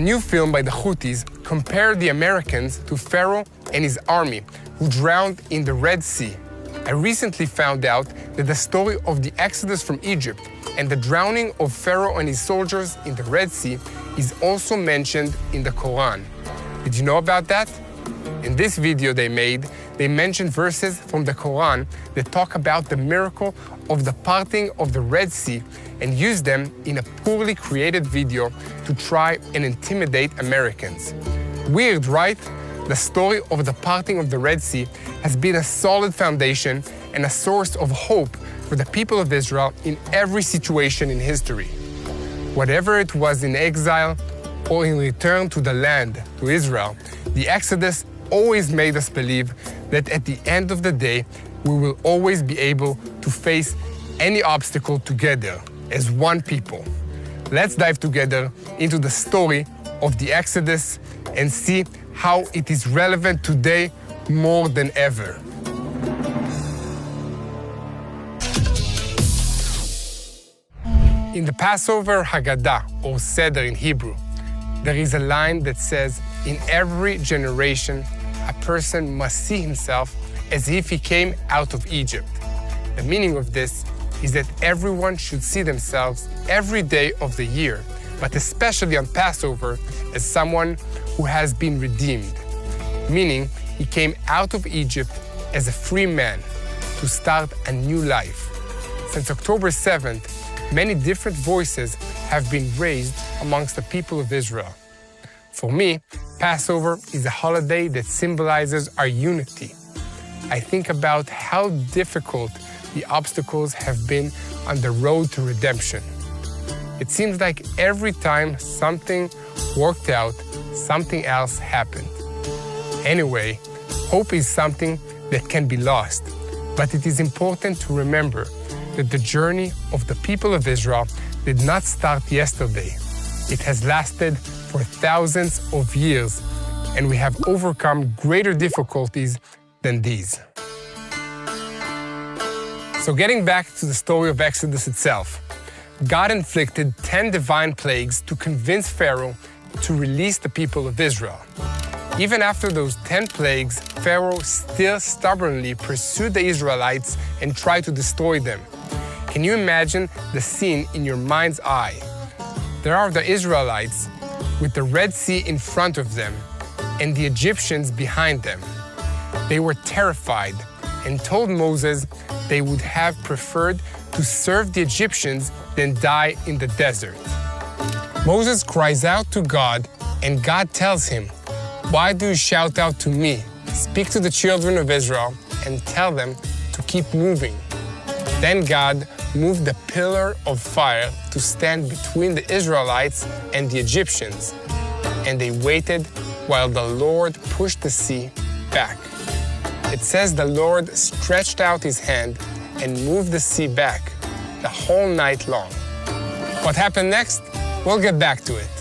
new film by the Houthis compared the Americans to Pharaoh and his army, who drowned in the Red Sea. I recently found out that the story of the Exodus from Egypt and the drowning of Pharaoh and his soldiers in the Red Sea is also mentioned in the Quran. Did you know about that? In this video they mentioned verses from the Quran that talk about the miracle of the parting of the Red Sea and used them in a poorly created video to try and intimidate Americans. Weird, right? The story of the parting of the Red Sea has been a solid foundation and a source of hope for the people of Israel in every situation in history. Whatever it was in exile or in return to the land, to Israel, the Exodus always made us believe that at the end of the day, we will always be able to face any obstacle together as one people. Let's dive together into the story of the Exodus and see how it is relevant today more than ever. In the Passover Haggadah, or Seder in Hebrew, there is a line that says, "In every generation, a person must see himself as if he came out of Egypt." The meaning of this is that everyone should see themselves every day of the year, but especially on Passover, as someone who has been redeemed, meaning he came out of Egypt as a free man to start a new life. Since October 7th, many different voices have been raised amongst the people of Israel. For me, Passover is a holiday that symbolizes our unity. I think about how difficult the obstacles have been on the road to redemption. It seems like every time something worked out, something else happened. Anyway, hope is something that can be lost, but it is important to remember that the journey of the people of Israel did not start yesterday. It has lasted for thousands of years, and we have overcome greater difficulties than these. So getting back to the story of Exodus itself, God inflicted 10 divine plagues to convince Pharaoh to release the people of Israel. Even after those 10 plagues, Pharaoh still stubbornly pursued the Israelites and tried to destroy them. Can you imagine the scene in your mind's eye? There are the Israelites with the Red Sea in front of them and the Egyptians behind them. They were terrified and told Moses they would have preferred to serve the Egyptians than die in the desert. Moses cries out to God, and God tells him, "Why do you shout out to me? Speak to the children of Israel and tell them to keep moving." Then God moved the pillar of fire to stand between the Israelites and the Egyptians, and they waited while the Lord pushed the sea back. It says the Lord stretched out his hand and moved the sea back the whole night long. What happened next? We'll get back to it.